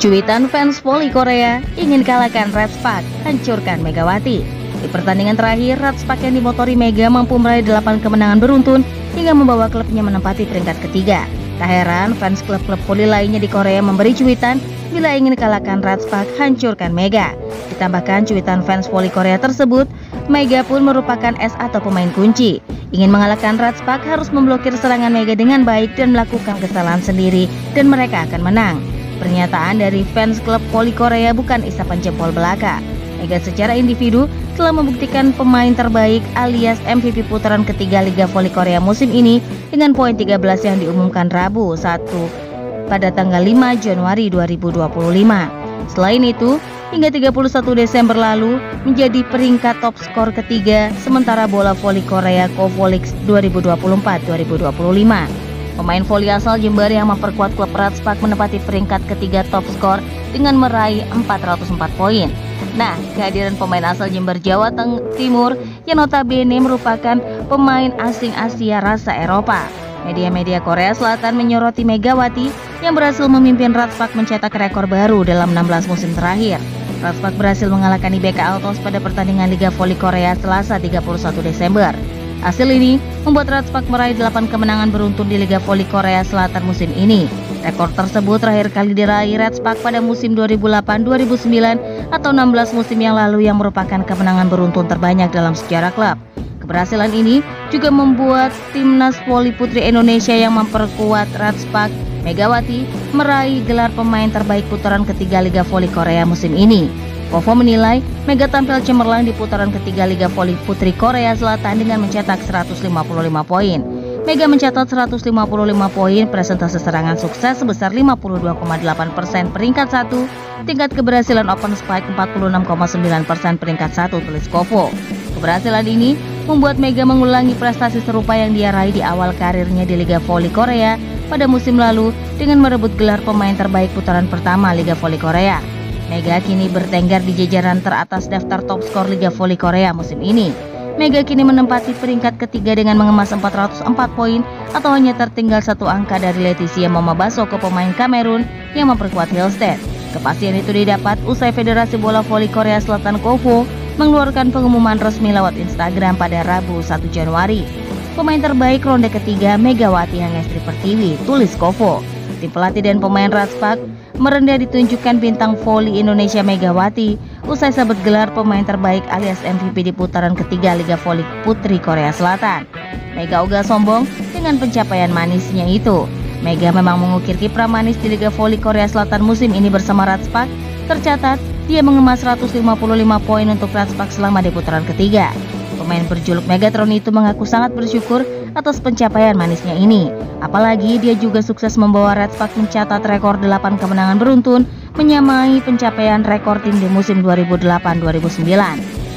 Cuitan fans voli Korea ingin kalahkan Red Spark, hancurkan Megawati. Di pertandingan terakhir, Red Spark yang dimotori Mega mampu meraih 8 kemenangan beruntun hingga membawa klubnya menempati peringkat ketiga. Tak heran, fans klub-klub voli lainnya di Korea memberi cuitan bila ingin kalahkan Red Spark, hancurkan Mega. Ditambahkan cuitan fans voli Korea tersebut, Mega pun merupakan S atau pemain kunci. Ingin mengalahkan Red Spark harus memblokir serangan Mega dengan baik dan melakukan kesalahan sendiri dan mereka akan menang. Pernyataan dari fans klub voli Korea bukan isapan jempol belaka. Mega secara individu telah membuktikan pemain terbaik alias MVP putaran ketiga Liga Voli Korea musim ini dengan poin 13 yang diumumkan Rabu 1 pada tanggal 5 Januari 2025. Selain itu, hingga 31 Desember lalu menjadi peringkat top skor ketiga sementara bola voli Korea Kovolix 2024-2025. Pemain voli asal Jember yang memperkuat klub Red Spark menempati peringkat ketiga top skor dengan meraih 404 poin. Nah, kehadiran pemain asal Jember Jawa Timur yang notabene merupakan pemain asing Asia rasa Eropa. Media-media Korea Selatan menyoroti Megawati yang berhasil memimpin Red Spark mencetak rekor baru dalam 16 musim terakhir. Red Spark berhasil mengalahkan IBK Altos pada pertandingan Liga Voli Korea Selasa 31 Desember. Hasil ini membuat Red Spark meraih 8 kemenangan beruntun di Liga Voli Korea Selatan musim ini. Rekor tersebut terakhir kali diraih Red Spark pada musim 2008-2009 atau 16 musim yang lalu yang merupakan kemenangan beruntun terbanyak dalam sejarah klub. Keberhasilan ini juga membuat timnas voli putri Indonesia yang memperkuat Red Spark, Megawati, meraih gelar pemain terbaik putaran ketiga Liga Voli Korea musim ini. Kovo menilai Mega tampil cemerlang di putaran ketiga Liga Voli Putri Korea Selatan dengan mencetak 155 poin. Mega mencatat 155 poin, presentase serangan sukses sebesar 52,8% peringkat 1, tingkat keberhasilan open spike 46,9% peringkat 1, tulis Kovo. Keberhasilan ini membuat Mega mengulangi prestasi serupa yang dia raih di awal karirnya di Liga Voli Korea pada musim lalu dengan merebut gelar pemain terbaik putaran pertama Liga Voli Korea. Mega kini bertengger di jajaran teratas daftar top skor Liga Voli Korea musim ini. Mega kini menempati peringkat ketiga dengan mengemas 404 poin atau hanya tertinggal satu angka dari Leticia Mama Basoko, pemain Kamerun yang memperkuat Hillstead. Kepastian itu didapat usai Federasi Bola Voli Korea Selatan KOVO mengeluarkan pengumuman resmi lewat Instagram pada Rabu 1 Januari. Pemain terbaik ronde ketiga Megawati Hangestri Pertiwi, tulis KOVO. Tim pelatih dan pemain Red Spark merendah ditunjukkan bintang voli Indonesia Megawati usai sabet gelar pemain terbaik alias MVP di putaran ketiga Liga Voli Putri Korea Selatan. Mega uga sombong dengan pencapaian manisnya itu. Mega memang mengukir kiprah manis di Liga Voli Korea Selatan musim ini bersama Red Spark. Tercatat dia mengemas 155 poin untuk Red Spark selama di putaran ketiga. Pemain berjuluk Megatron itu mengaku sangat bersyukur atas pencapaian manisnya ini. Apalagi dia juga sukses membawa Red Spark mencatat rekor 8 kemenangan beruntun, menyamai pencapaian rekor tim di musim 2008-2009.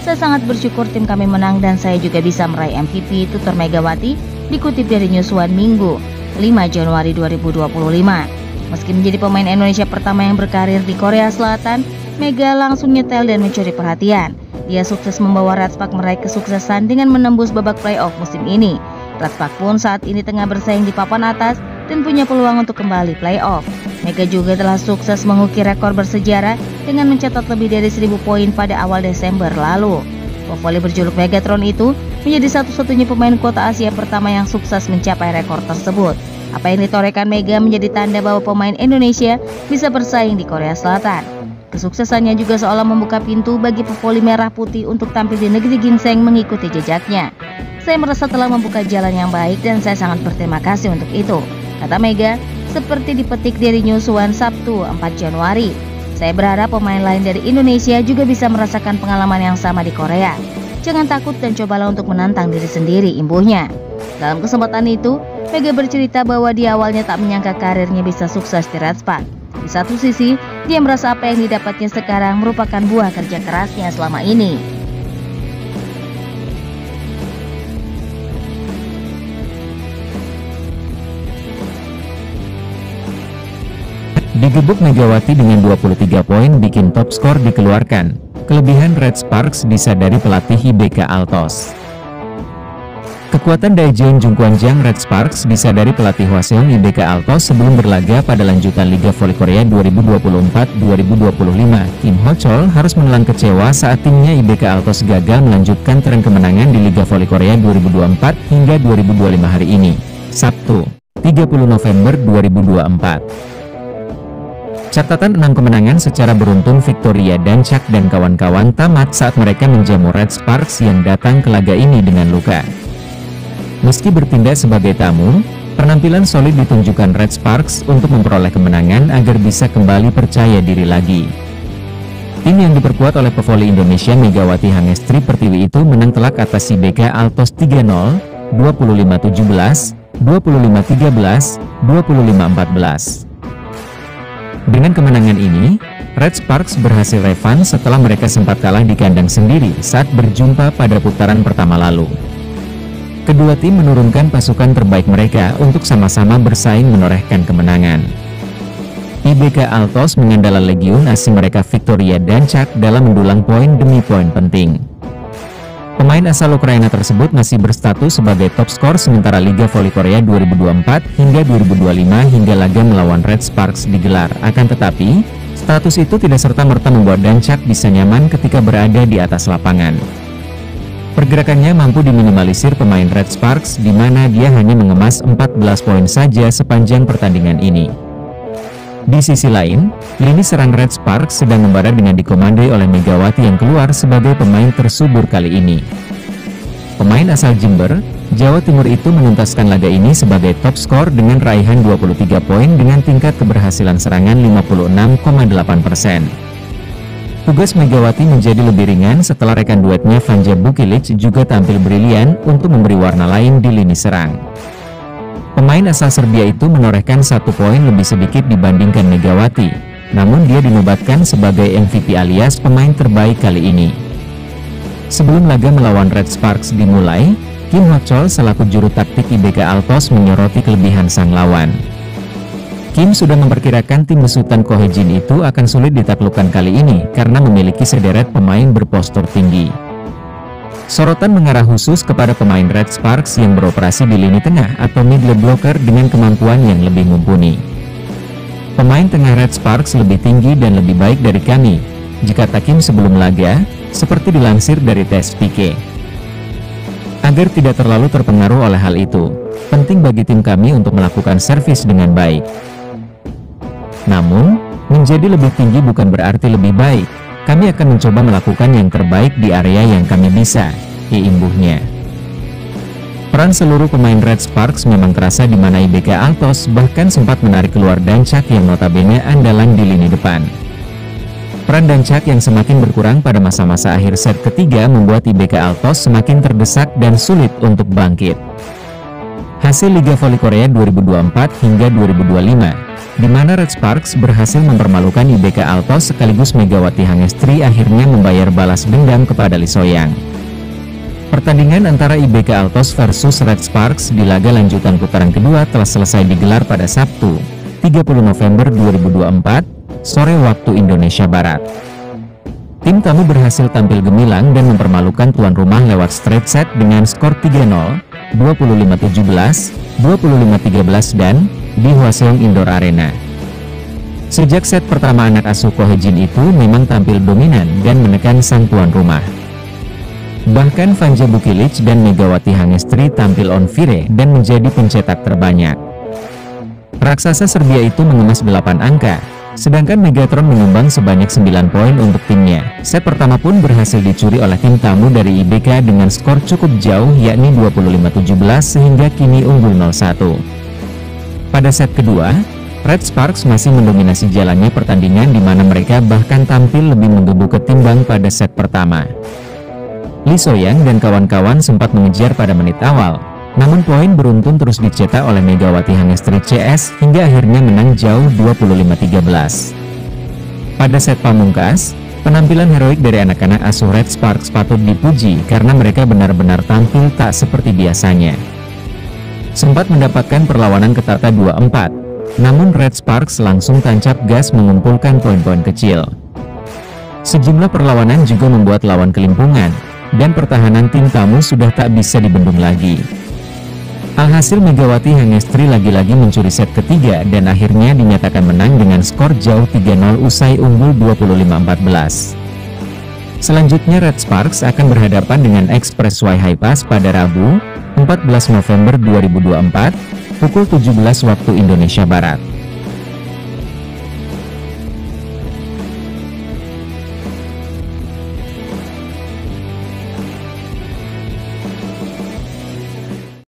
Saya sangat bersyukur tim kami menang dan saya juga bisa meraih MVP, tutur Megawati, dikutip dari Newsone Minggu 5 Januari 2025. Meski menjadi pemain Indonesia pertama yang berkarir di Korea Selatan, Mega langsung nyetel dan mencuri perhatian. Dia sukses membawa Red Spark meraih kesuksesan dengan menembus babak playoff musim ini. Red Spark pun saat ini tengah bersaing di papan atas dan punya peluang untuk kembali playoff. Mega juga telah sukses mengukir rekor bersejarah dengan mencatat lebih dari 1000 poin pada awal Desember lalu. Pevoli berjuluk Megatron itu menjadi satu-satunya pemain kuota Asia pertama yang sukses mencapai rekor tersebut. Apa yang ditorehkan Mega menjadi tanda bahwa pemain Indonesia bisa bersaing di Korea Selatan. Kesuksesannya juga seolah membuka pintu bagi pevoli merah putih untuk tampil di negeri ginseng mengikuti jejaknya. Saya merasa telah membuka jalan yang baik dan saya sangat berterima kasih untuk itu, kata Mega seperti dipetik dari Newsone Sabtu 4 Januari. Saya berharap pemain lain dari Indonesia juga bisa merasakan pengalaman yang sama di Korea. Jangan takut dan cobalah untuk menantang diri sendiri, imbuhnya. Dalam kesempatan itu, Mega bercerita bahwa di awalnya tak menyangka karirnya bisa sukses di Red Spark. Di satu sisi, dia merasa apa yang didapatnya sekarang merupakan buah kerja kerasnya selama ini. Digebuk Megawati dengan 23 poin bikin top skor dikeluarkan. Kelebihan Red Sparks disadari pelatih IBK Altos. Kekuatan Daejeon Jungkwanjang Red Sparks disadari pelatih Hwaseong IBK Altos sebelum berlaga pada lanjutan Liga Voli Korea 2024-2025. Kim Ho-chol harus menelan kecewa saat timnya IBK Altos gagal melanjutkan tren kemenangan di Liga Voli Korea 2024 hingga 2025 hari ini, Sabtu, 30 November 2024. Catatan 6 kemenangan secara beruntun Victoria Dancak dan kawan-kawan tamat saat mereka menjamu Red Sparks yang datang ke laga ini dengan luka. Meski bertindak sebagai tamu, penampilan solid ditunjukkan Red Sparks untuk memperoleh kemenangan agar bisa kembali percaya diri lagi. Tim yang diperkuat oleh pevoli Indonesia Megawati Hangestri Pertiwi itu menang telak atas IBK Altos 3-0, 25-17, 25-13, 25-14. Dengan kemenangan ini, Red Sparks berhasil revan setelah mereka sempat kalah di kandang sendiri saat berjumpa pada putaran pertama lalu. Kedua tim menurunkan pasukan terbaik mereka untuk sama-sama bersaing menorehkan kemenangan. IBK Altos mengandalkan legiun asing mereka Victoria Dancak dalam mendulang poin demi poin penting. Pemain asal Ukraina tersebut masih berstatus sebagai top skor sementara Liga Voli Korea 2024 hingga 2025 hingga laga melawan Red Sparks digelar. Akan tetapi, status itu tidak serta-merta membuat Dancak bisa nyaman ketika berada di atas lapangan. Pergerakannya mampu diminimalisir pemain Red Sparks di mana dia hanya mengemas 14 poin saja sepanjang pertandingan ini. Di sisi lain, lini serang Red Sparks sedang membara dengan dikomandoi oleh Megawati yang keluar sebagai pemain tersubur kali ini. Pemain asal Jember, Jawa Timur itu menuntaskan laga ini sebagai top skor dengan raihan 23 poin dengan tingkat keberhasilan serangan 56,8%. Tugas Megawati menjadi lebih ringan setelah rekan duetnya Vanja Bukilic juga tampil brilian untuk memberi warna lain di lini serang. Pemain asal Serbia itu menorehkan 1 poin lebih sedikit dibandingkan Megawati, namun dia dinobatkan sebagai MVP alias pemain terbaik kali ini. Sebelum laga melawan Red Sparks dimulai, Kim Ho-chol selaku juru taktik IBK Altos menyoroti kelebihan sang lawan. Kim sudah memperkirakan tim besutan Ko Hye-jin itu akan sulit ditaklukkan kali ini karena memiliki sederet pemain berpostur tinggi. Sorotan mengarah khusus kepada pemain Red Sparks yang beroperasi di lini tengah atau middle blocker dengan kemampuan yang lebih mumpuni. Pemain tengah Red Sparks lebih tinggi dan lebih baik dari kami, jika Kim sebelum laga, seperti dilansir dari tes PK. Agar tidak terlalu terpengaruh oleh hal itu, penting bagi tim kami untuk melakukan servis dengan baik. Namun, menjadi lebih tinggi bukan berarti lebih baik. Kami akan mencoba melakukan yang terbaik di area yang kami bisa, imbuhnya. Peran seluruh pemain Red Sparks memang terasa di mana IBK Altos bahkan sempat menarik keluar Dancak yang notabene andalan di lini depan. Peran Dancak yang semakin berkurang pada masa-masa akhir set ketiga membuat IBK Altos semakin terdesak dan sulit untuk bangkit. Hasil Liga Voli Korea 2024 hingga 2025, di mana Red Sparks berhasil mempermalukan IBK Altos sekaligus Megawati Hangestri akhirnya membayar balas dendam kepada Lee So-yang. Pertandingan antara IBK Altos versus Red Sparks di laga lanjutan putaran kedua telah selesai digelar pada Sabtu, 30 November 2024, sore waktu Indonesia Barat. Tim tamu berhasil tampil gemilang dan mempermalukan tuan rumah lewat straight set dengan skor 3-0, 25-17, 25-13 dan di Hwaseong Indoor Arena. Sejak set pertama anak asuh Ko Hye-jin itu memang tampil dominan dan menekan sang tuan rumah. Bahkan Vanja Bukilic dan Megawati Hangestri tampil on fire dan menjadi pencetak terbanyak. Raksasa Serbia itu mengemas 8 angka, sedangkan Megatron menyumbang sebanyak 9 poin untuk timnya. Set pertama pun berhasil dicuri oleh tim tamu dari IBK dengan skor cukup jauh yakni 25-17 sehingga kini unggul 0-1. Pada set kedua, Red Sparks masih mendominasi jalannya pertandingan di mana mereka bahkan tampil lebih menggebu ketimbang pada set pertama. Lee So-yang dan kawan-kawan sempat mengejar pada menit awal, namun poin beruntun terus dicetak oleh Megawati Hangestri CS hingga akhirnya menang jauh 25-13. Pada set pamungkas, penampilan heroik dari anak-anak asuh Red Sparks patut dipuji karena mereka benar-benar tampil tak seperti biasanya. Sempat mendapatkan perlawanan ketata 2-4, namun Red Sparks langsung tancap gas mengumpulkan poin-poin kecil. Sejumlah perlawanan juga membuat lawan kelimpungan, dan pertahanan tim tamu sudah tak bisa dibendung lagi. Alhasil Megawati Hangestri lagi-lagi mencuri set ketiga dan akhirnya dinyatakan menang dengan skor jauh 3-0 usai unggul 25-14. Selanjutnya Red Sparks akan berhadapan dengan Express Y High Pass pada Rabu, 14 November 2024, pukul 17 waktu Indonesia Barat.